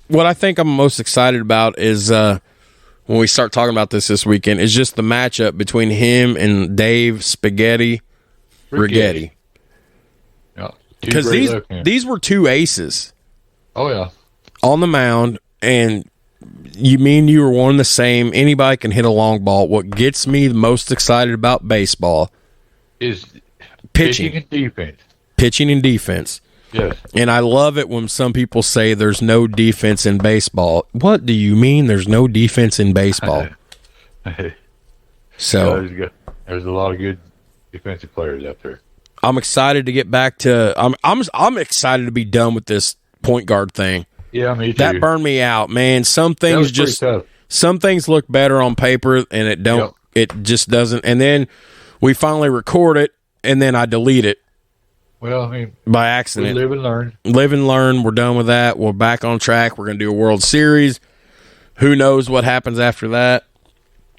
What I think I'm most excited about is when we start talking about this weekend is just the matchup between him and Dave Spaghetti Righetti. Yeah. Because these were two aces. Oh, yeah. On the mound, and you were one and the same. Anybody can hit a long ball. What gets me the most excited about baseball is pitching and defense. Pitching and defense. Yes. And I love it when some people say there's no defense in baseball. What do you mean there's no defense in baseball? So there's a lot of good defensive players out there. I'm excited to get back to I'm excited to be done with this point guard thing. Yeah, me too. That burned me out, man. Some things some things look better on paper and it just doesn't. And then we finally record it and then I delete it. Well, I mean, by accident. Live and learn. Live and learn. We're done with that. We're back on track. We're going to do a World Series. Who knows what happens after that?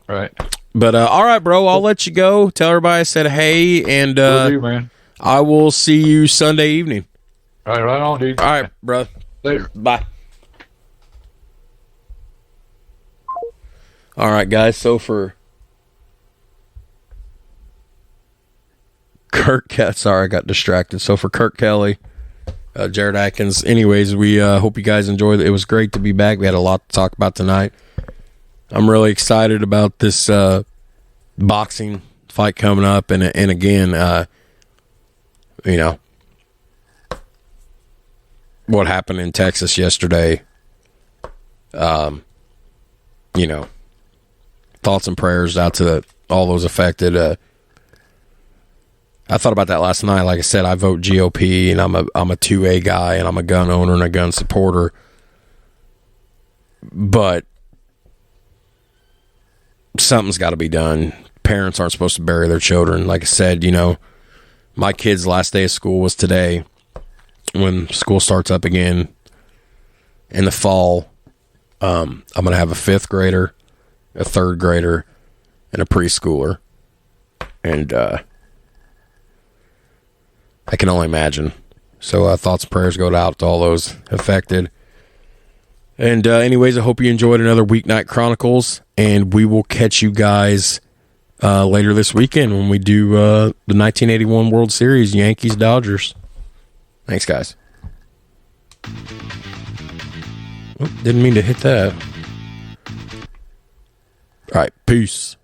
Right. But all right, bro. I'll let you go. Tell everybody I said hey, and will do, man. I will see you Sunday evening. All right on, dude. All right, bro. Later. Bye. All right, guys. So for sorry, I got distracted. So for Kirk Kelly, Jared Atkins. Anyways, we hope you guys enjoyed it. It was great to be back. We had a lot to talk about tonight. I'm really excited about this boxing fight coming up, and again, what happened in Texas yesterday. Thoughts and prayers out to all those affected. I thought about that last night. Like I said, I vote GOP, and I'm a 2A guy, and I'm a gun owner and a gun supporter. But something's got to be done. Parents aren't supposed to bury their children. Like I said, my kid's last day of school was today. When school starts up again in the fall, I'm going to have a 5th grader, a 3rd grader, and a preschooler. And I can only imagine. So thoughts and prayers go out to all those affected. And anyways, I hope you enjoyed another Weeknight Chronicles, and we will catch you guys later this weekend when we do the 1981 World Series, Yankees-Dodgers. Thanks, guys. Oh, didn't mean to hit that. All right, peace.